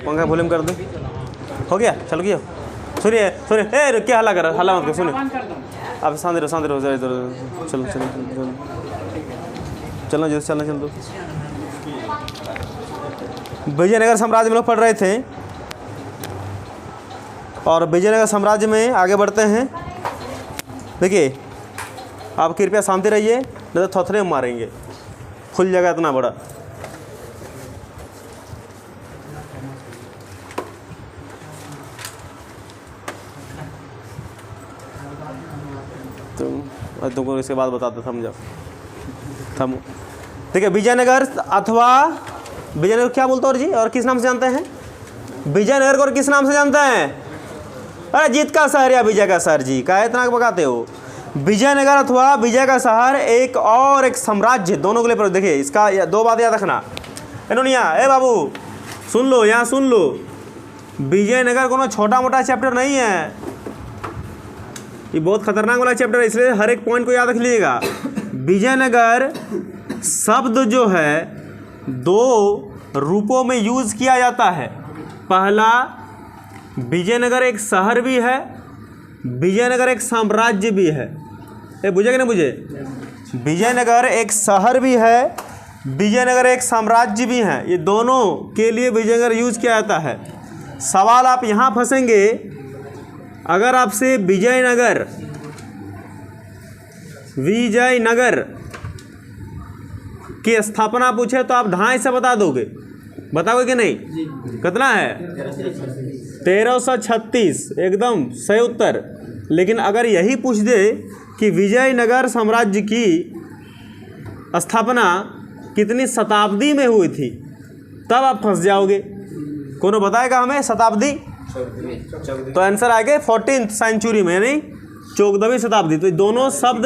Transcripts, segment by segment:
पंखा वॉल्यूम कर दो। हो गया, चल गया। सुनिए सुनिए, ए क्या हल्ला कर, हल्ला मत कर, सुनिए आप शांति रहो, शांति रहो, इधर चलो चलो चलना, जल्दी चलना, चल दो। विजयनगर साम्राज्य में लोग पढ़ रहे थे और विजयनगर साम्राज्य में आगे बढ़ते हैं। देखिए आप कृपया शांति रहिए, नहीं तो थोथरे मारेंगे, खुल जाएगा इतना बड़ा। तुमको इसके बाद बताते, समझो थमो। ठीक है, विजयनगर अथवा विजयनगर क्या बोलते हो जी, और किस नाम से जानते हैं विजयनगर को, और किस नाम से जानते हैं? अरे जीत का शहर या विजय का शहर जी, क्या इतना बकाते हो? विजयनगर अथवा विजय का शहर एक और एक साम्राज्य, दोनों के लिए। देखिए इसका दो बात याद रखना। एनोनिया, ए बाबू सुन लो, यहाँ सुन लो, विजयनगर कोनो छोटा मोटा चैप्टर नहीं है, ये बहुत खतरनाक वाला चैप्टर है, इसलिए हर एक पॉइंट को याद रख लीजिएगा। विजयनगर शब्द जो है दो रूपों में यूज किया जाता है। पहला, विजयनगर एक शहर भी है, विजयनगर एक साम्राज्य भी है। ये बुझे कि नहीं बुझे? विजयनगर एक शहर भी है, विजयनगर एक साम्राज्य भी है, ये दोनों के लिए विजयनगर यूज किया जाता है। सवाल आप यहाँ फंसेंगे, अगर आपसे विजयनगर की स्थापना पूछे तो आप ढाई से बता दोगे, बताओगे कि नहीं? कितना है? 1336, एकदम सही उत्तर। लेकिन अगर यही पूछ दे कि विजयनगर साम्राज्य की स्थापना कितनी शताब्दी में हुई थी, तब आप फंस जाओगे। कौन बताएगा हमें शताब्दी? तो आंसर आएगा 14th सेंचुरी में, यानी 14वीं शताब्दी। तो दोनों शब्द,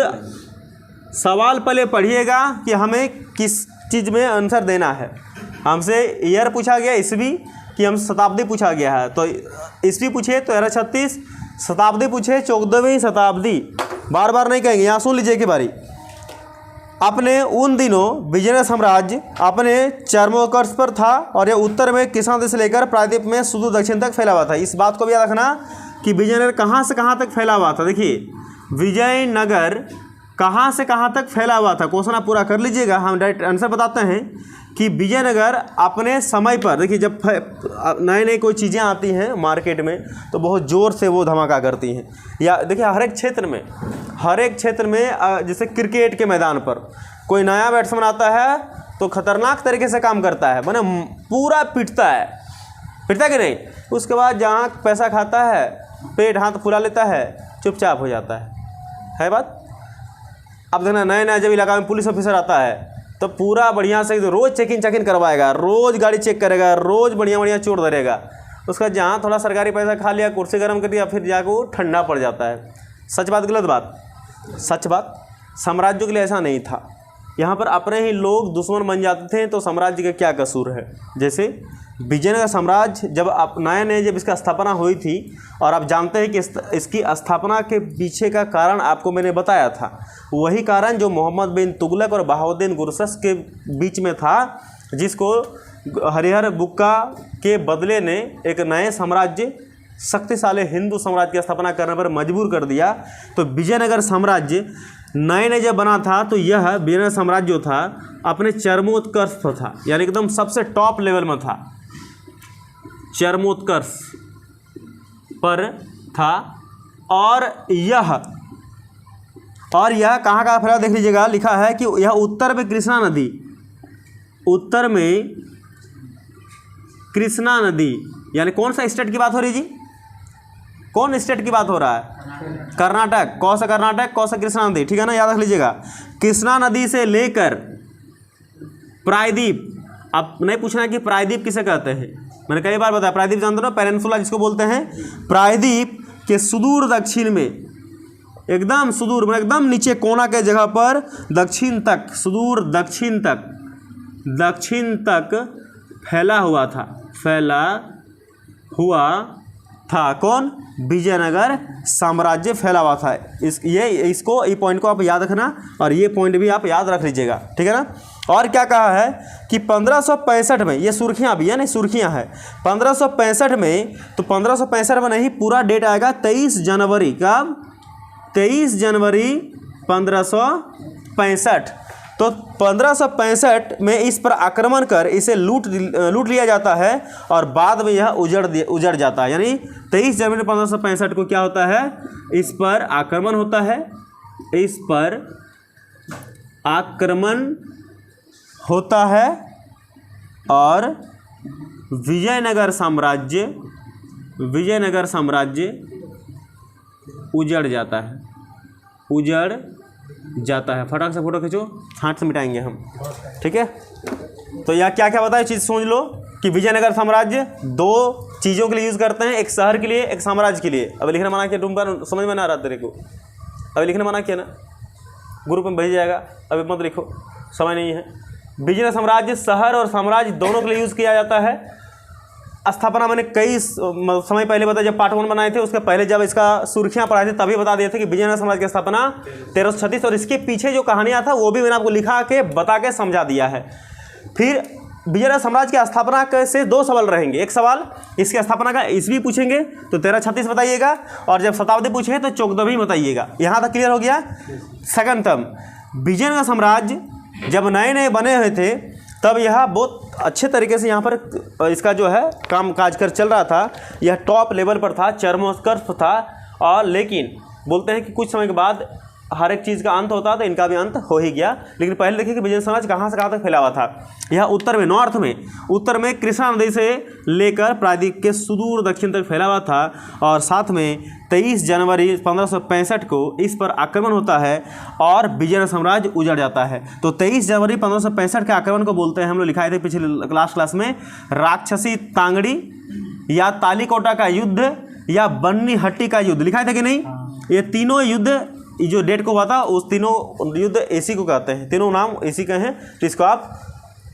सवाल पहले पढ़िएगा कि हमें किस चीज़ में आंसर देना है। हमसे ईयर पूछा गया, ईस्वी, कि हम शताब्दी पूछा गया है, तो ईस्वी पूछे तो 1336, शताब्दी पूछे 14वीं शताब्दी। बार बार नहीं कहेंगे, यहाँ सुन लीजिए कि बारी। अपने उन दिनों विजयनगर साम्राज्य अपने चरमोत्कर्ष पर था और यह उत्तर में कृष्णा नदी से लेकर प्रायद्वीप में सुदूर दक्षिण तक फैला हुआ था। इस बात को भी याद रखना कि विजयनगर कहाँ से कहाँ तक फैला हुआ था। देखिए विजयनगर कहाँ से कहाँ तक फैला हुआ था, क्वेश्चन आप पूरा कर लीजिएगा। हम डायरेक्ट आंसर बताते हैं कि विजयनगर अपने समय पर, देखिए जब नई नई कोई चीज़ें आती हैं मार्केट में तो बहुत ज़ोर से वो धमाका करती हैं। या देखिए हर एक क्षेत्र में जैसे क्रिकेट के मैदान पर कोई नया बैट्समैन आता है तो खतरनाक तरीके से काम करता है, माने पूरा पिटता है कि नहीं। उसके बाद जहाँ पैसा खाता है, पेट हाथ फुला लेता है, चुपचाप हो जाता है बात। अब देखना नया जब इलाका में पुलिस ऑफिसर आता है तो पूरा बढ़िया से रोज़ चेकिंग करवाएगा, रोज़ गाड़ी चेक करेगा, रोज़ बढ़िया चोर धरेगा। उसका जहाँ थोड़ा सरकारी पैसा खा लिया, कुर्सी गर्म कर दिया, फिर जाकर वो ठंडा पड़ जाता है। सच बात गलत बात? सच बात। साम्राज्यों के लिए ऐसा नहीं था, यहाँ पर अपने ही लोग दुश्मन बन जाते थे, तो साम्राज्य का क्या कसूर है। जैसे विजयनगर साम्राज्य जब नए जब इसका स्थापना हुई थी, और आप जानते हैं कि इसकी स्थापना के पीछे का कारण आपको मैंने बताया था, वही कारण जो मोहम्मद बिन तुगलक और बहाउद्दीन गुरशस के बीच में था, जिसको हरिहर बुक्का के बदले ने एक नए साम्राज्य, शक्तिशाली हिंदू साम्राज्य की स्थापना करने पर मजबूर कर दिया। तो विजयनगर साम्राज्य नए जब बना था तो यह विजयनगर साम्राज्य जो था अपने चरमोत्कर्ष पर था, यानी एकदम सबसे टॉप लेवल में था, चरमोत्कर्ष पर था। और यह कहाँ का फैला देख लीजिएगा, लिखा है कि यह उत्तर में कृष्णा नदी, यानी कौन सा स्टेट की बात हो रही जी? कौन स्टेट की बात हो रहा है? कर्नाटक। कौन सा कर्नाटक, कौन सा कृष्णा नदी, ठीक है ना, याद रख लीजिएगा। कृष्णा नदी से लेकर प्रायद्वीप, अब नहीं पूछना कि प्रायद्वीप किसे कहते हैं, मैंने कई बार बताया, प्रायद्वीप जानते हो, पेनिनसुला जिसको बोलते हैं। प्रायद्वीप के सुदूर दक्षिण में, एकदम सुदूर में, एकदम नीचे कोना के जगह पर दक्षिण तक, सुदूर दक्षिण तक फैला हुआ था कौन? विजयनगर साम्राज्य फैला हुआ था। ये पॉइंट को आप याद रखना, और ये पॉइंट भी आप याद रख लीजिएगा, ठीक है ना। और क्या कहा है कि 1565 में, ये सुर्खियाँ भी है ना, सुर्खियाँ है 1565 में, तो 1565 में नहीं, पूरा डेट आएगा 23 जनवरी का, 23 जनवरी 1565। तो 1565 में इस पर आक्रमण कर इसे लूट लिया जाता है और बाद में यह उजड़ जाता है। यानी 23 जनवरी 1565 को क्या होता है, इस पर आक्रमण होता है, इस पर आक्रमण होता है और विजयनगर साम्राज्य उजड़ जाता है। फटाक से फोटो खींचो, हाथ से मिटाएंगे हम, ठीक है। तो यह क्या क्या बताया चीज़ समझ लो कि विजयनगर साम्राज्य दो चीज़ों के लिए यूज़ करते हैं, एक शहर के लिए, एक साम्राज्य के लिए। अब लिखना मना किया, तुम पर समझ में ना आ रहा तेरे को, अभी लिखना मना किया ना, ग्रुप में भेज जाएगा, अभी मत लिखो, समय नहीं है। विजयनगर साम्राज्य शहर और साम्राज्य दोनों के लिए यूज़ किया जाता है। स्थापना मैंने कई समय पहले बताया, जब पार्ट 1 बनाए थे, उसके पहले जब इसका सुर्खियाँ पढ़ाए थे तभी बता दिए थे कि विजयनगर साम्राज्य की स्थापना 1336, और इसके पीछे जो कहानियाँ था वो भी मैंने आपको लिखा के बता के समझा दिया है। फिर विजयनगर साम्राज्य की स्थापना से 2 सवाल रहेंगे। एक सवाल इसकी स्थापना का ईस्वी पूछेंगे तो 1336 बताइएगा, और जब शताब्दी पूछेंगे तो 14वीं बताइएगा। यहाँ तक क्लियर हो गया। सेकंड टर्म, विजयनगर साम्राज्य जब नए बने हुए थे तब यह बहुत अच्छे तरीके से यहाँ पर इसका जो है काम काज कर चल रहा था। यह टॉप लेवल पर था, चरमोत्कर्ष था। और लेकिन बोलते हैं कि कुछ समय के बाद हर एक चीज़ का अंत होता है, तो इनका भी अंत हो ही गया। लेकिन पहले देखिए कि विजयनगर साम्राज्य कहाँ से कहाँ तक फैला हुआ था। यह उत्तर में कृष्णा नदी से लेकर प्रायद्वीप के सुदूर दक्षिण तक फैला हुआ था। और साथ में 23 जनवरी 1565 को इस पर आक्रमण होता है और विजयनगर साम्राज्य उजड़ जाता है। तो 23 जनवरी 1565 के आक्रमण को बोलते हैं, हम लोग लिखाए थे पिछले क्लास में, राक्षसी तांगड़ी या तालीकोटा का युद्ध या बन्नी हट्टी का युद्ध, लिखाए थे कि नहीं। ये तीनों युद्ध जो डेट को हुआ था, उस तीनों युद्ध एसी को कहते हैं, तीनों नाम एसी के हैं, तो इसको आप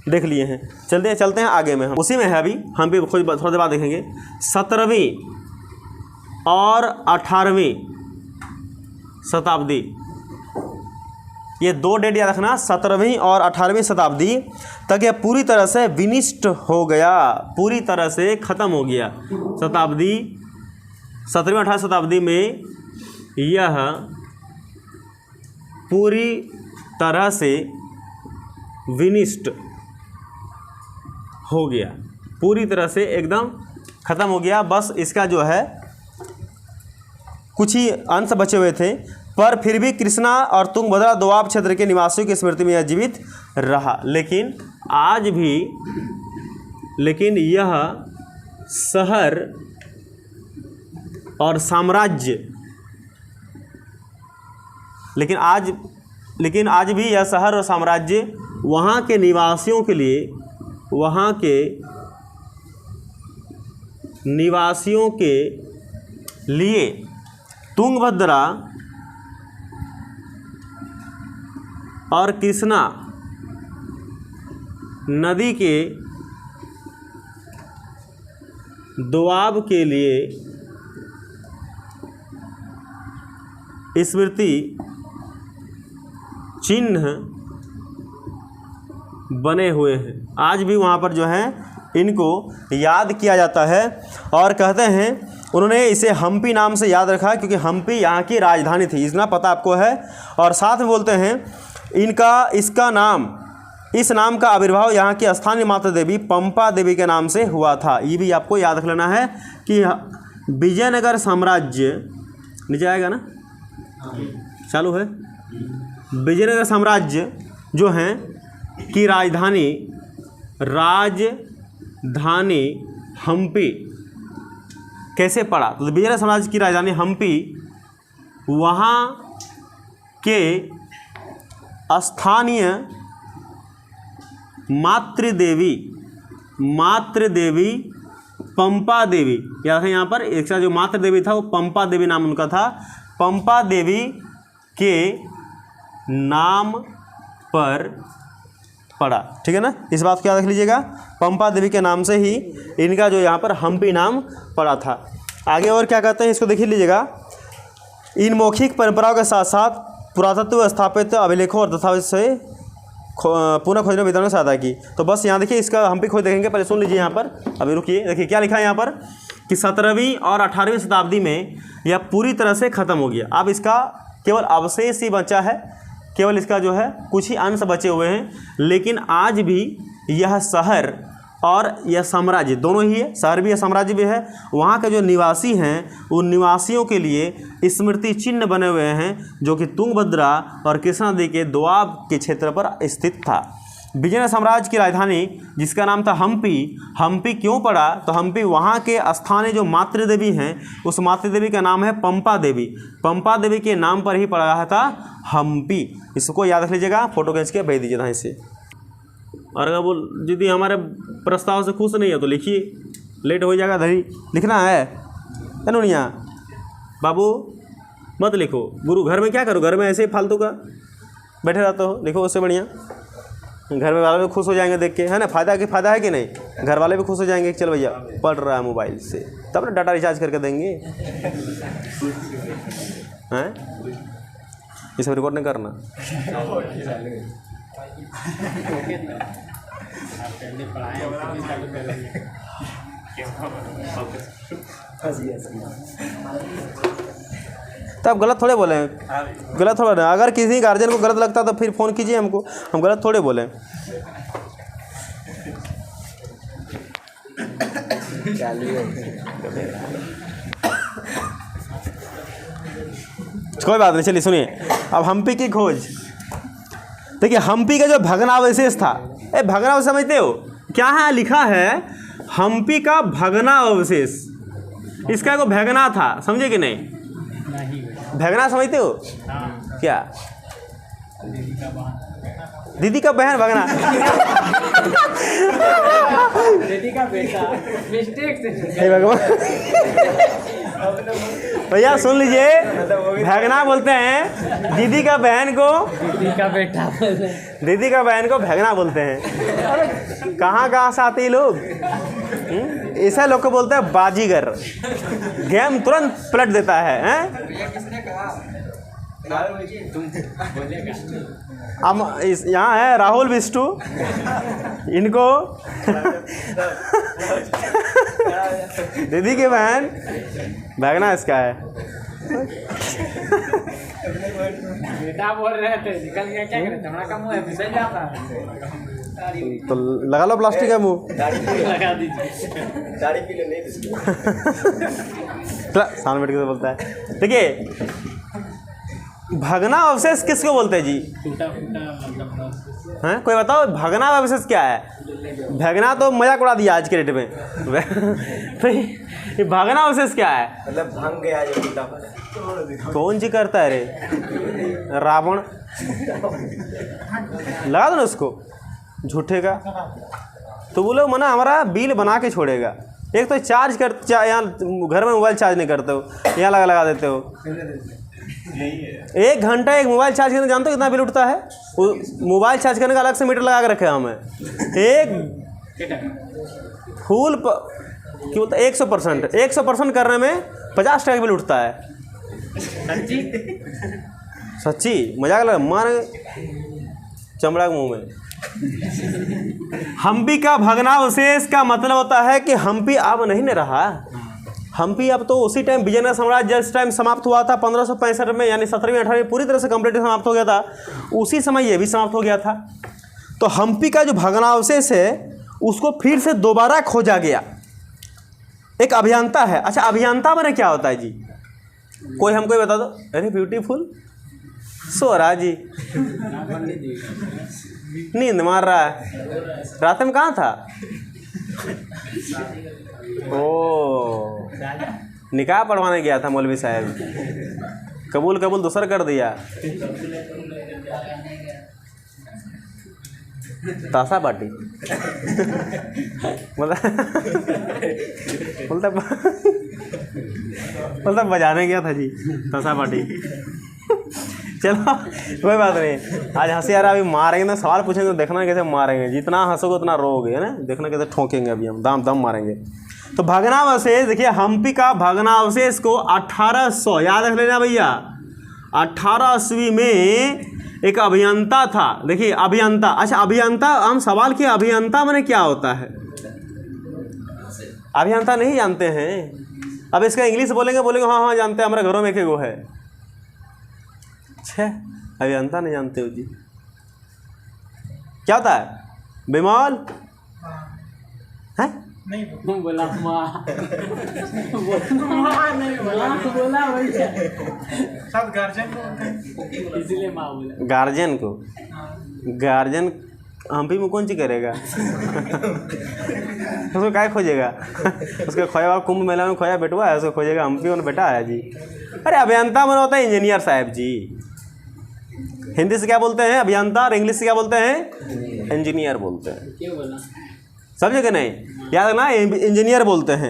देख लिए हैं। चलते हैं आगे में, हम उसी में है अभी, हम भी थोड़ी देर बाद देखेंगे। 17वीं और 18वीं शताब्दी, ये 2 डेट याद रखना, 17वीं और 18वीं शताब्दी तक यह पूरी तरह से विनिष्ट हो गया, पूरी तरह से ख़त्म हो गया। शताब्दी 17वीं 18वीं शताब्दी में यह पूरी तरह से विनिष्ट हो गया, पूरी तरह से एकदम ख़त्म हो गया। बस इसका जो है कुछ ही अंश बचे हुए थे, पर फिर भी कृष्णा और तुंगभद्रा दोआब क्षेत्र के निवासियों की स्मृति में यह जीवित रहा। लेकिन आज भी यह शहर और साम्राज्य, लेकिन आज भी यह शहर और साम्राज्य वहाँ के निवासियों के लिए तुंगभद्रा और कृष्णा नदी के दोआब के लिए स्मृति चिन्ह बने हुए हैं। आज भी वहाँ पर जो है इनको याद किया जाता है, और कहते हैं उन्होंने इसे हम्पी नाम से याद रखा क्योंकि हम्पी यहाँ की राजधानी थी, इतना पता आपको है। और साथ में बोलते हैं इस नाम का आविर्भाव यहाँ की स्थानीय माता देवी पंपा देवी के नाम से हुआ था। ये भी आपको याद रख लेना है कि विजयनगर साम्राज्य, नीचे आएगा ना, चालू है। विजयनगर साम्राज्य जो है की राजधानी हम्पी कैसे पड़ा, तो विजयनगर साम्राज्य की राजधानी हम्पी वहाँ के स्थानीय मातृदेवी पंपा देवी, याद है यहाँ पर एक जो मातृदेवी था वो पंपा देवी नाम उनका था, पंपा देवी के नाम पर पड़ा। ठीक है ना, इस बात को याद रख लीजिएगा, पंपा देवी के नाम से ही इनका जो यहाँ पर हम्पी नाम पड़ा था। आगे और क्या कहते हैं इसको देख लीजिएगा। इन मौखिक परंपराओं के साथ साथ पुरातत्व स्थापित अभिलेखों और दस्तावेज से पुनः खोजने विद्वानों ने सहायता की। तो बस यहाँ देखिए, इसका हम्पी खोज देखेंगे, पहले सुन लीजिए यहाँ पर, अभी रुकिए, देखिए क्या लिखा है यहाँ पर कि 17वीं और 18वीं शताब्दी में यह पूरी तरह से ख़त्म हो गया। अब इसका केवल अवशेष ही बचा है, केवल इसका जो है कुछ ही अंश बचे हुए हैं। लेकिन आज भी यह शहर और यह साम्राज्य दोनों ही है, शहर भी है साम्राज्य भी है। वहाँ के जो निवासी हैं उन निवासियों के लिए स्मृति चिन्ह बने हुए हैं, जो कि तुंगभद्रा और कृष्णा नदी के दोआब के क्षेत्र पर स्थित था। विजयनगर साम्राज्य की राजधानी जिसका नाम था हम्पी, हम्पी क्यों पड़ा, तो हम्पी वहाँ के स्थानीय जो मातृ देवी हैं उस मातृ देवी का नाम है पंपा देवी, पंपा देवी के नाम पर ही पड़ा था हम्पी। इसको याद रख लीजिएगा, फोटो खींच के भेज दीजिए था इसे। और अगर वो यदि हमारे प्रस्ताव से खुश नहीं है तो लिखिए, लेट हो जाएगा, धरी लिखना है नूनिया बाबू, मत लिखो। गुरु घर में क्या करो, घर में ऐसे ही फालतू का बैठे रहते हो, लिखो उससे बढ़िया। घर में वाले भी खुश हो जाएंगे देख के, है ना, फ़ायदा की फ़ायदा है कि नहीं, घर वाले भी खुश हो जाएंगे कि चल भैया पढ़ रहा है मोबाइल से, तब ना डाटा रिचार्ज करके देंगे। हैं ये सब रिकॉर्ड नहीं करना। तो आप गलत थोड़े बोलें, गलत थोड़ा ना। अगर किसी गार्जियन को गलत लगता तो फिर फ़ोन कीजिए हमको, हम गलत थोड़े बोलें। कोई बात नहीं, चलिए सुनिए। अब हम्पी की खोज, देखिए हम्पी का जो भग्नावशेष था, भग्नावशेष समझते हो क्या है, लिखा है हम्पी का भग्नावशेष। इसका को भगना था, समझे कि नहीं, भगना समझते हो क्या, दीदी का बहन भगना दीदी का बेटा, मिस्टेक हे भगवान। भैया सुन लीजिए, भगना बोलते हैं दीदी का बहन को, दीदी का बेटा, दीदी का बहन को भगना बोलते हैं। अरे कहाँ से आते हैं लोग, ऐसा लोग को बोलते हैं बाजीगर, गेम तुरंत पलट देता है, हम यहाँ है राहुल बिष्टू, इनको दीदी की बहन भगना इसका है। बेटा बोल रहे थे, निकल गया, क्या करें, हमारा का मुंह है फिसल जाता है। तो लगा लो प्लास्टिक का मुंह, लगा दीजिए, दाढ़ी पीले नहीं सामने बैठ के बोलता है। देखिए भगना अवशेष किसको बोलते हैं जी, टूटा फूटा मतलब हैं, कोई बताओ भगना अवशेष क्या है। भगना तो मजाक उड़ा दिया आज के डेट में। तो ये भगना अवशेष क्या है, मतलब भांग गया जो टूटा। कौन जी करता है रे, रावण लगा दो ना उसको झूठे का। तो वो लोग मना हमारा बिल बना के छोड़ेगा। एक तो चार्ज कर, यहाँ घर में मोबाइल चार्ज नहीं करते हो, यहाँ लगा देते हो। 1 घंटा एक मोबाइल चार्ज करने, जानते हो कितना बिल उठता है। मोबाइल चार्ज करने का अलग से मीटर लगा के रखे हैं हमें। एक फुल क्यों बोलते 100% करने में 50 टका बिल उठता है। सच्ची मजाक लगा, मार चमड़ा के मुंह में। हम्पी का भग्नावशेष का मतलब होता है कि हम्पी अब नहीं न रहा। हम्पी अब तो उसी टाइम विजयनगर साम्राज्य जिस टाइम समाप्त हुआ था 1565 में, यानी 17वीं 18वीं पूरी तरह से कंप्लीट समाप्त हो गया था, उसी समय ये भी समाप्त हो गया था। तो हम्पी का जो भग्नावशेष है उसको फिर से दोबारा खोजा गया। एक अभियंता है, अच्छा अभियंता मैंने क्या होता है जी, कोई हमको बता दो। अरे ब्यूटीफुल सो रहा जी, नींद मार रहा है, रात में कहाँ था। ओ निकाह पढ़वाने गया था मौलवी साहब, कबूल दूसर कर दिया। ताशा पार्टी मतलब बजाने गया था जी ताशा पार्टी। चलो कोई बात नहीं, आज हंसी आ रहा, अभी मारेंगे ना, सवाल पूछेंगे तो देखना कैसे मारेंगे, जितना हंसोगे उतना रोगे, है ना, देखना कैसे ठोकेंगे अभी हम, दम मारेंगे। तो भग्नावशेष देखिए, हम्पी का भग्नावशेष को 1800 याद रख लेना भैया, 1880 में एक अभियंता था। देखिए अभियंता, अच्छा अभियंता, हम सवाल किए अभियंता माने क्या होता है? अभियंता नहीं जानते हैं? अब इसका इंग्लिश बोलेंगे, बोलेंगे हाँ हाँ जानते हैं, हमारे घरों में एक गो है। छः अभियंता नहीं जानते हो जी? क्या होता है? बिमल है? नहीं बोला माँ नहीं बोला वही सब गार्जियन को, इसलिए माँ बोला। गार्जियन को? गार्जियन हम भी में कौन सी करेगा? उसको क्या खोजेगा? उसका खोया कुंभ मेला में खोया बेटवा है, उसको खोजेगा हम भी बेटा है जी। अरे अभियंता बना होता है इंजीनियर साहब जी। हिंदी से क्या बोलते हैं? अभियंता। और इंग्लिश से क्या बोलते हैं? इंजीनियर बोलते हैं। क्यों बोला? समझे कि नहीं? याद रखना, इंजीनियर बोलते हैं।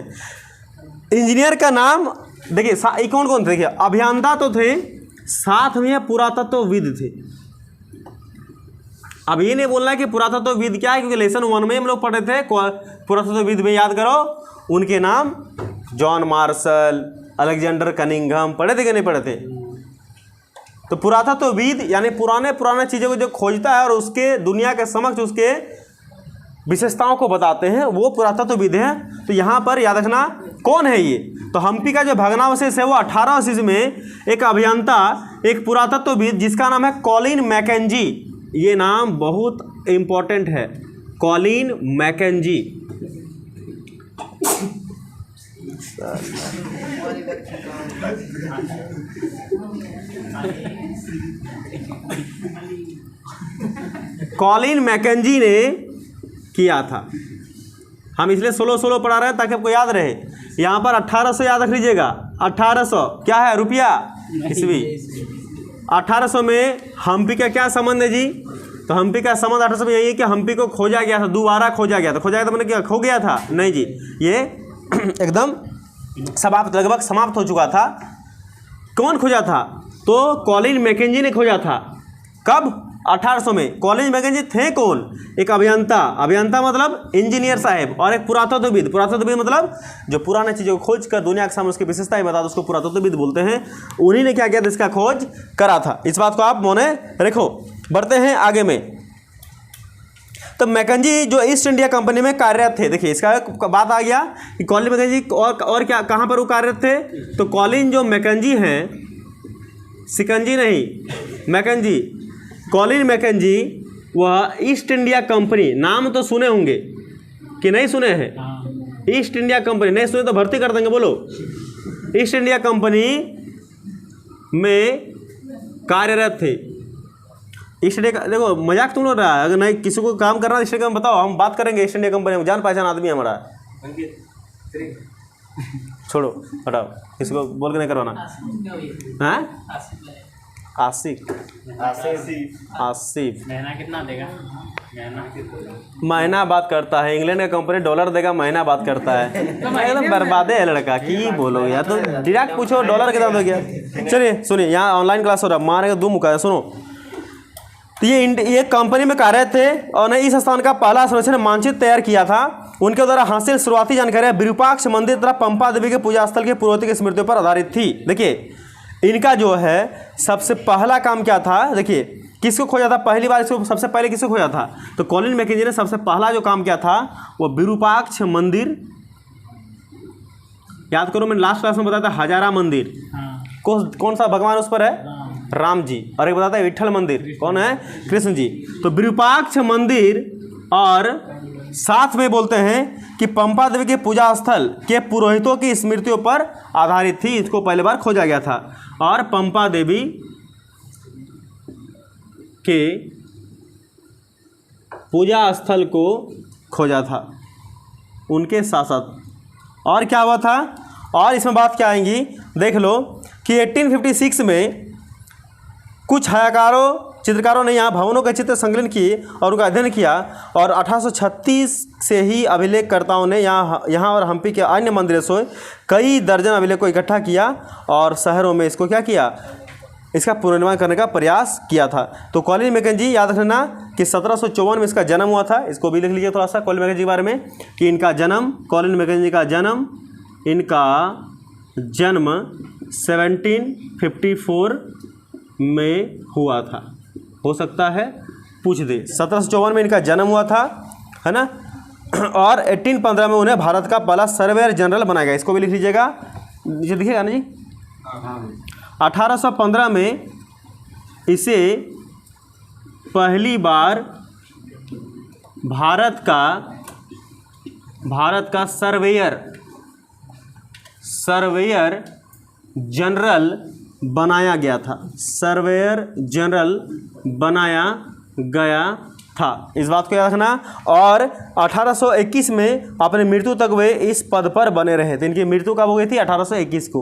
इंजीनियर का नाम देखिए कौन कौन थे? देखिए अभियंता तो थे, साथ में पुरातत्वविद थे। अब ये नहीं बोलना है कि पुरातत्वविद क्या है, क्योंकि लेसन 1 में हम लोग पढ़े थे पुरातत्वविद में, याद करो उनके नाम जॉन मार्शल, अलेक्जेंडर कनिंघम, पढ़े थे कि नहीं पढ़े थे? तो पुरातत्वविद यानी पुराने चीज़ों को जो खोजता है और उसके दुनिया के समक्ष उसके विशेषताओं को बताते हैं, वो पुरातत्वविद हैं। तो यहाँ पर याद रखना कौन है ये? तो हम्पी का जो भग्नावशेष है वो 1800 ईस्वी में एक अभियंता, एक पुरातत्वविद जिसका नाम है कॉलिन मैकेंजी, ये नाम बहुत इम्पोर्टेंट है, कॉलिन मैकेंजी। कॉलिन मैकेंजी ने किया था। हम इसलिए 16 पढ़ा रहे हैं ताकि आपको याद रहे। यहाँ पर 1800 याद रख लीजिएगा। 1800 क्या है? रुपया, ईस्वी। 1800 में हम्पी का क्या संबंध है जी? तो हम्पी का संबंध 1800 में यही है कि हम्पी को खोजा गया था, दोबारा खोजा गया था। खोजा गया था मैंने क्या खो गया था? नहीं जी, ये एकदम लगभग समाप्त हो चुका था। कौन खोजा था? तो कॉलिन मैकेंजी ने खोजा था। कब? 1800 में। कॉलिन मैकेंजी थे कौन? एक अभियंता, अभियंता मतलब इंजीनियर साहब, और एक पुरातत्वविद, पुरातत्वविद मतलब जो पुराने चीज़ों को खोज कर दुनिया के सामने उसकी विशेषताएं बता दो, उसको पुरातत्वविद बोलते हैं। उन्हीं ने क्या किया था? इसका खोज करा था। इस बात को आप मने रखो। बढ़ते हैं आगे में। तो मैकेंजी जो ईस्ट इंडिया कंपनी में कार्यरत थे, देखिए इसका बात आ गया कि कॉलिन मैकेंजी और क्या कहाँ पर वो कार्यरत थे? तो कॉलिन जो मैकेंजी हैं, सिकंजी नहीं, मैकेंजी, कॉलिन मैकेंजी वह ईस्ट इंडिया कंपनी, नाम तो सुने होंगे कि नहीं सुने हैं? ईस्ट इंडिया कंपनी नहीं सुने तो भर्ती कर देंगे, बोलो। ईस्ट इंडिया कंपनी में कार्यरत थे। ईस्ट इंडिया का देखो मजाक तुम लोग रहा है, अगर नहीं किसी को काम करना है ईस्ट इंडिया में बताओ, हम बात करेंगे ईस्ट इंडिया कंपनी में। जान पहचान आदमी हमारा, छोड़ो हटाओ, किसी को बोल के नहीं करवाना। हाँ आसिफ, आसिफ महीना कितना देगा? महीना बात करता है, इंग्लैंड का कंपनी डॉलर देगा, महीना बात करता है। एकदम बर्बादे है लड़का, की बोलो यार। तो डायरेक्ट पूछो डॉलर कितना दो गया। चलिए सुनिए, यहाँ ऑनलाइन क्लास हो रहा है, मारेगा दो मुका है, सुनो। तो ये कंपनी में कार्यरत थे और ने इस स्थान का पहला संरक्षण मानचित्र तैयार किया था। उनके द्वारा हासिल शुरुआती जानकारियाँ विरूपाक्ष मंदिर तथा पंपा देवी के पूजा स्थल के पूर्ववर्ती की स्मृतियों पर आधारित थी। देखिए इनका जो है सबसे पहला काम क्या था? देखिए किसको खोजा था पहली बार? इसको सबसे पहले किसको खोजा था? तो कॉलिन मैकेंजी ने सबसे पहला जो काम किया था वो विरूपाक्ष मंदिर, याद करो मैंने लास्ट क्लास में बताया था हजारा मंदिर। कौन सा भगवान उस पर है? राम जी। और एक बताता है विठल मंदिर, कौन है? कृष्ण जी। तो विरूपाक्ष मंदिर और साथ में बोलते हैं कि पंपा देवी के पूजा स्थल के पुरोहितों की स्मृतियों पर आधारित थी। इसको पहले बार खोजा गया था और पंपा देवी के पूजा स्थल को खोजा था उनके साथ साथ। और क्या हुआ था? और इसमें बात क्या आएंगी देख लो कि 1856 में कुछ छायाकारों चित्रकारों ने यहाँ भवनों के चित्र संकलन किए और उनका अध्ययन किया, और 1836 से ही अभिलेखकर्ताओं ने यहाँ और हम्पी के अन्य मंदिरों से कई दर्जन अभिलेख को इकट्ठा किया और शहरों में इसको क्या किया? इसका पुनर्निर्माण करने का प्रयास किया था। तो कॉलिन मैकेंजी याद रखना कि 1754 में इसका जन्म हुआ था। इसको भी लिख लीजिए थोड़ा सा कॉलिन मैकेंजी के बारे में कि इनका जन्म, कॉलिन मैकेंजी का जन्म, इनका जन्म 1754 में हुआ था। हो सकता है पूछ दे। 1754 में इनका जन्म हुआ था, है ना, और 1815 में उन्हें भारत का पहला सर्वेयर जनरल बनाया गया। इसको भी लिख लीजिएगा, नीचे दिखेगा ना जी। 1815 में इसे पहली बार भारत का सर्वेयर जनरल बनाया गया था। सर्वेयर जनरल बनाया गया था, इस बात को याद रखना। और 1821 में अपनी मृत्यु तक वे इस पद पर बने रहे थे। इनकी मृत्यु कब हो गई थी? 1821 को।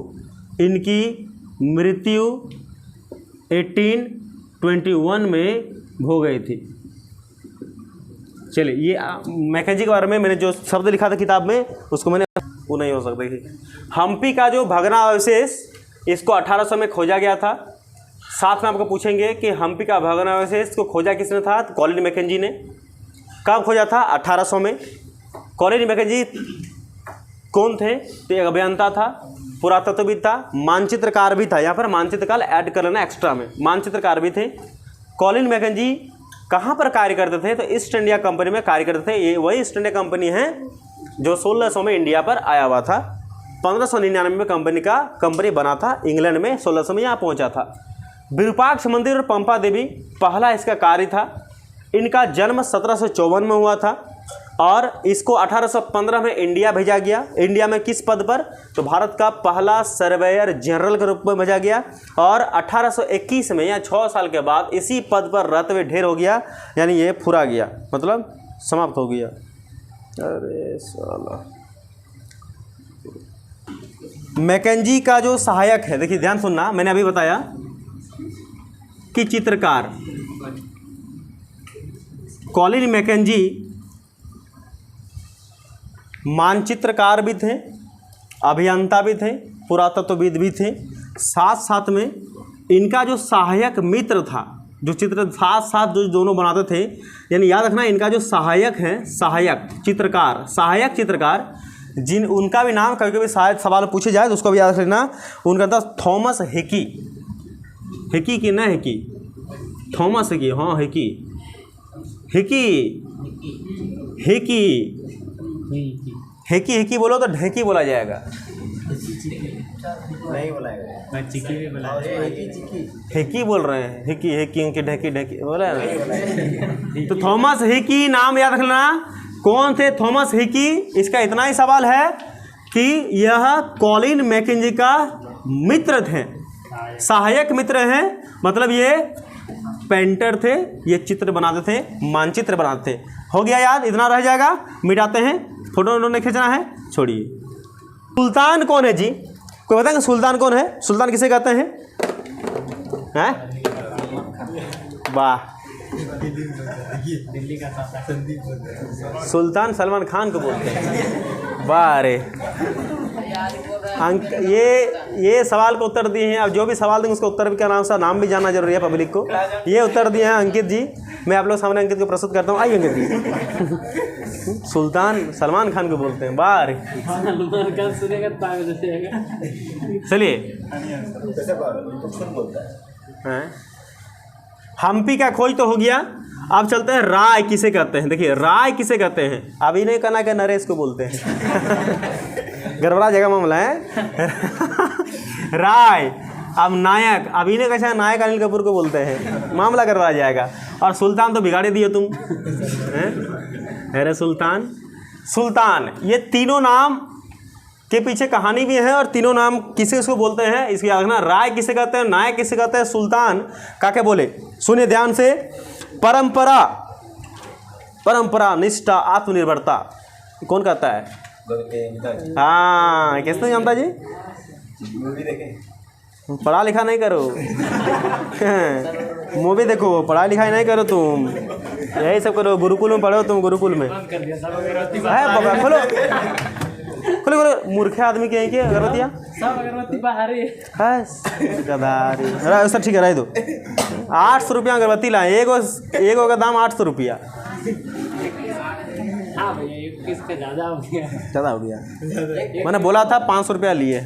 इनकी मृत्यु 1821 में हो गई थी। चलिए, ये मैकेंजी के बारे में मैंने जो शब्द लिखा था किताब में उसको मैंने, वो नहीं हो सकता कि हम्पी का जो भग्नावशेष, इसको 1800 में खोजा गया था। साथ में आपको पूछेंगे कि हम्पी का भग्नावशेष को खोजा किसने था? तो कॉलिन मैकेंजी ने। कब खोजा था? 1800 में। कॉलिन मैकेंजी कौन थे? तो एक अभियंता था, पुरातत्वविद था, मानचित्रकार भी था। यहाँ पर मानचित्रकार ऐड कर लेना एक्स्ट्रा में, मानचित्रकार भी थे। कॉलिन मैकेंजी कहाँ पर कार्य करते थे? तो ईस्ट इंडिया कंपनी में कार्य करते थे। ये वही ईस्ट इंडिया कंपनी है जो 1600 में इंडिया पर आया हुआ था। 1599 में कंपनी बना था इंग्लैंड में, 1600 में यहाँ पहुँचा था। विरूपाक्ष मंदिर और पंपा देवी पहला इसका कार्य था। इनका जन्म 1754 में हुआ था और इसको 1815 में इंडिया भेजा गया। इंडिया में किस पद पर? तो भारत का पहला सर्वेयर जनरल के रूप में भेजा गया। और 1821 में या 6 साल के बाद इसी पद पर रहते हुए ढेर हो गया, यानी ये फुरा गया, मतलब समाप्त हो गया। अरे साला। मैकेंजी का जो सहायक है, देखिए ध्यान सुनना, मैंने अभी बताया कि चित्रकार कॉलिन मैकेंजी मानचित्रकार भी थे, अभियंता भी थे, पुरातत्वविद भी थे। साथ साथ में इनका जो सहायक मित्र था, जो चित्र साथ साथ जो दोनों बनाते थे, यानी याद रखना इनका जो सहायक है, सहायक चित्रकार जिन, उनका भी नाम कभी कभी शायद सवाल पूछे जाए तो उसको भी याद रखना। उनका था थॉमस हिकी। हिकी की ना हिकी, थॉमस हिकी, हाँ हिकी हिकी बोलो तो ढेकी बोला जाएगा, नहीं बुलाएगा, हिकी बोल रहे हैं, हिकी उनकी ढेकी बोला है ना। तो थॉमस हिकी नाम याद रखना। कौन थे थॉमस हिकी? इसका इतना ही सवाल है कि यह कॉलिन मैकेंजी का मित्र थे, सहायक मित्र हैं, मतलब ये पेंटर थे, ये चित्र बनाते थे, मानचित्र बनाते थे। हो गया याद? इतना रह जाएगा, मिटाते हैं, फोटो उन्होंने खींचना है, छोड़िए। सुल्तान कौन है जी? कोई बताएंगे सुल्तान कौन है? सुल्तान किसे कहते हैं? वाह, सुल्तान सलमान खान को बोलते हैं। वाह रे, ये सवाल को उत्तर दिए हैं। अब जो भी सवाल देंगे उसका उत्तर भी का नाम भी जानना जरूरी है पब्लिक को। ये उत्तर दिए हैं अंकित जी। मैं आप लोग सामने अंकित को प्रस्तुत करता हूँ। आइए अंकित जी। सुल्तान सलमान खान को बोलते हैं। वाह रे, चलिए हम्पी का खोज तो हो गया। अब चलते हैं राय किसे कहते हैं। देखिए राय किसे कहते हैं? अभी नहीं कहना कि नरेश को बोलते हैं। गड़बड़ा जगह मामला है। राय, अब नायक, अभी नहीं कैसा नायक अनिल कपूर को बोलते हैं, मामला गड़बड़ा जाएगा। और सुल्तान तो बिगाड़े दिए तुम। अरे सुल्तान, ये तीनों नाम के पीछे कहानी भी है और तीनों नाम किसे इसको बोलते हैं इसकी याद रखना। राय किसे कहते हैं, नायक किसे कहते हैं, सुल्तान काके बोले। सुनिए ध्यान से। परंपरा, निष्ठा, आत्मनिर्भरता कौन कहता है? हाँ, कैसे जानता जी? पढ़ा लिखा नहीं करो। मूवी देखो, पढ़ाई लिखाई नहीं करो तुम, यही सब करो। गुरुकुल में पढ़ो तुम, गुरुकुल में है बाबा। खोलो मूर्खे आदमी के हैं कि अगरबत्तियाँ सब अगरबत्ती बाहरी है गदारी। अरे सर ठीक है, रह दो। 800 रुपया अगरबत्ती लाए, एगो का दाम 800 रुपया। हाँ भैया, किसका ज़्यादा हो गया। मैंने बोला था 500 रुपया लिए।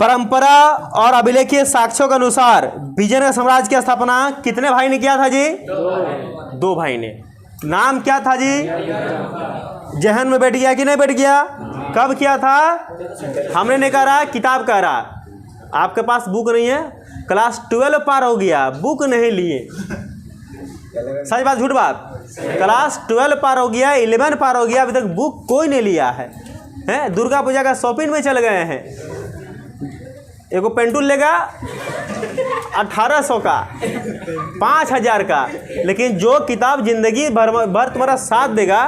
परंपरा और अभिलेखीय साक्ष्यों के अनुसार विजयनगर साम्राज्य की स्थापना कितने भाई ने किया था जी? दो भाई ने। नाम क्या था जी? जहन में बैठ गया कि नहीं बैठ गया? कब किया था? हमने नहीं कह रहा, किताब कह रहा। आपके पास बुक नहीं है, क्लास 12 पार हो गया, बुक नहीं लिए। सच बात झूठ बात? क्लास 12 पार हो गया, 11 पार हो गया, अभी तक बुक कोई नहीं लिया है। हैं? दुर्गा पूजा का शॉपिंग में चल गए हैं। एगो पेंटूल लेगा 1800 का, 5000 का, लेकिन जो किताब जिंदगी भर तुम्हारा साथ देगा,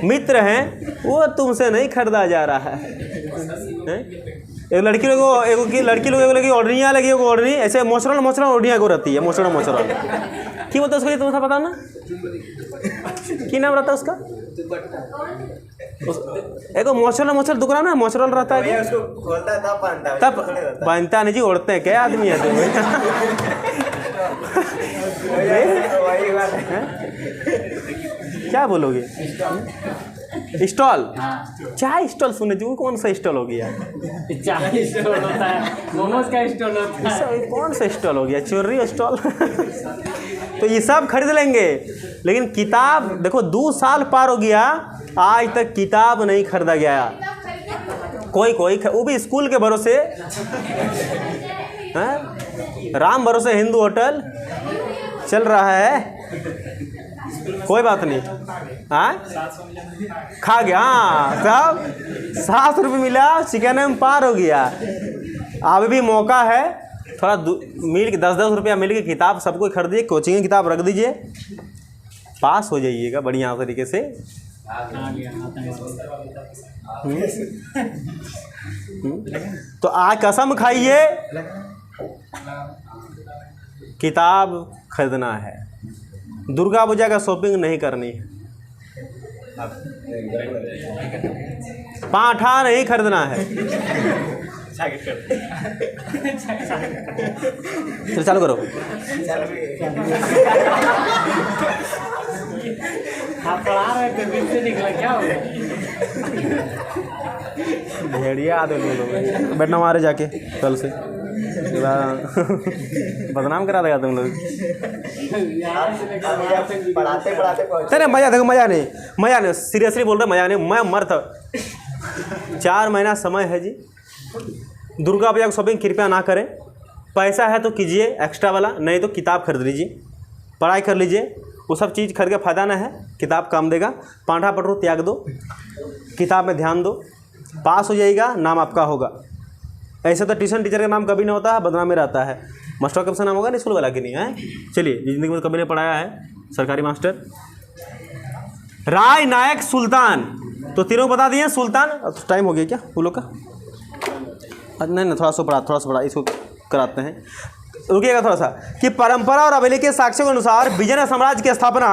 मित्र हैं, वो तुमसे नहीं खरीदा जा रहा है। एक लड़की लोग की ओढ़नियाँ लगी, ओढ़नी ऐसे मोचरल ओढ़नियाँ को रहती है, मोचरल क्यों बोलते उसको? तुम्हें पता ना की नाम रहता है उसका? एक मोचरल दुकान ना, मोचरल रहता है, उसको खोलता है तब पहनता नहीं जी, ओढ़ते हैं क्या आदमी है तुम्हें? क्या बोलोगे? स्टॉल? चाय स्टॉल सुने जी, कौन सा स्टॉल हो गया? चाय स्टॉल होता है, मोमोज का स्टॉल होता है, कौन सा स्टॉल हो गया? चोरी स्टॉल। तो ये सब खरीद लेंगे, लेकिन किताब देखो 2 साल पार हो गया, आज तक किताब नहीं खरीदा गया। कोई वो भी स्कूल के भरोसे, राम भरोसे हिंदू होटल चल रहा है, कोई बात नहीं। हाँ खा गया, हाँ सब 7 रुपये मिला, चिकन में पार हो गया। अब भी मौका है, थोड़ा मिल के 10-10 रुपया मिल के किताब सबको खरीदिए, कोचिंग की किताब रख दीजिए, पास हो जाइएगा बढ़िया तरीके से। तो आज कसम खाइए, किताब खरीदना है, दुर्गा पूजा का शॉपिंग नहीं करनी है, पाठा नहीं खरीदना है। चलो चालू करो। आप पढ़ा रहे थे, बीच से निकला, क्या हो गया? भेड़िया आदमी लोग बैठना मारे जाके कल से बदनाम करा देगा तुम लोग। पढ़ाते मजा देखो, मजा नहीं, सीरियसली बोल रहे, मजा नहीं। मैं मर्द 4 महीना समय है जी, दुर्गा पूजा की शॉपिंग कृपया ना करें। पैसा है तो कीजिए एक्स्ट्रा वाला, नहीं तो किताब खरीद लीजिए, पढ़ाई कर लीजिए। वो सब चीज़ खरीद के फायदा ना है, किताब काम देगा। पांठा पटरू त्याग दो, किताब में ध्यान दो, पास हो जाएगा, नाम आपका होगा। ऐसे तो ट्यूशन टीचर का नाम कभी नहीं होता है, बदनाम में रहता है। मास्टर का नाम होगा नहीं, स्कूल वाला की नहीं है। चलिए, जिंदगी में कभी नहीं पढ़ाया है सरकारी मास्टर। राय नायक सुल्तान, तो तीनों बता दिए। सुल्तान टाइम हो गया क्या वो लोग का? नहीं, थोड़ा सा पढ़ा, इसको कराते हैं, रुकिएगा थोड़ा सा। कि परंपरा और अभिलेखीय साक्ष्यों के अनुसार विजयनगर साम्राज्य की स्थापना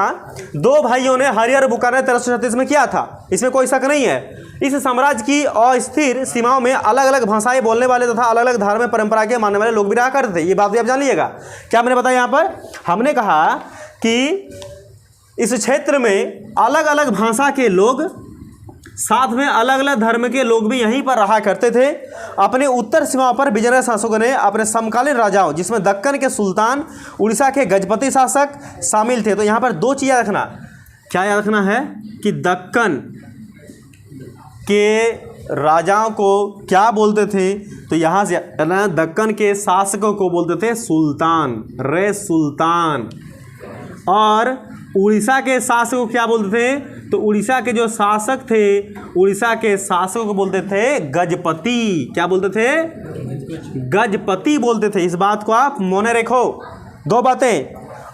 2 भाइयों ने हरिहर बुखारने 1336 में किया था, इसमें कोई शक नहीं है। इस साम्राज्य की अस्थिर सीमाओं में अलग अलग भाषाएं बोलने वाले तथा अलग अलग धार्मिक परंपरा के मानने वाले लोग भी रहा करते थे। ये बात भी आप जान लीजिएगा। क्या मैंने बताया यहाँ पर? हमने कहा कि इस क्षेत्र में अलग अलग भाषा के लोग, साथ में अलग अलग धर्म के लोग भी यहीं पर रहा करते थे। अपने उत्तर सीमा पर विजयनगर शासकों ने अपने समकालीन राजाओं, जिसमें दक्कन के सुल्तान, उड़ीसा के गजपति शासक शामिल थे। तो यहाँ पर 2 चीज़ें रखना। क्या याद रखना है? कि दक्कन के राजाओं को क्या बोलते थे? तो यहाँ से दक्कन के शासकों को बोलते थे सुल्तान, रे सुल्तान। और उड़ीसा के शासकों को क्या बोलते थे? तो उड़ीसा के जो शासक थे, उड़ीसा के शासकों को बोलते थे गजपति। क्या बोलते थे? गजपति बोलते थे। इस बात को आप मोने रखो। 2 बातें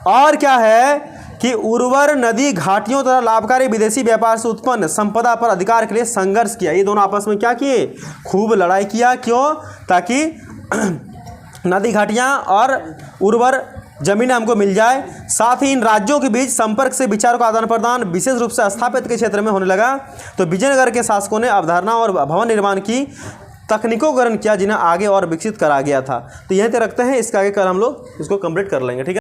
और क्या है कि उर्वर नदी घाटियों तथा लाभकारी विदेशी व्यापार से उत्पन्न संपदा पर अधिकार के लिए संघर्ष किया। ये दोनों आपस में क्या किए? खूब लड़ाई किया। क्यों? ताकि नदी घाटियाँ और उर्वर जमीन हमको मिल जाए। साथ ही इन राज्यों के बीच संपर्क से विचारों का आदान प्रदान विशेष रूप से स्थापित के क्षेत्र में होने लगा। तो विजयनगर के शासकों ने अवधारणा और भवन निर्माण की तकनीकों का ग्रहण किया, जिन्हें आगे और विकसित करा गया था। तो यहीं तक रखते हैं, इसके आगे कल हम लोग इसको कंप्लीट कर लेंगे। ठीक है।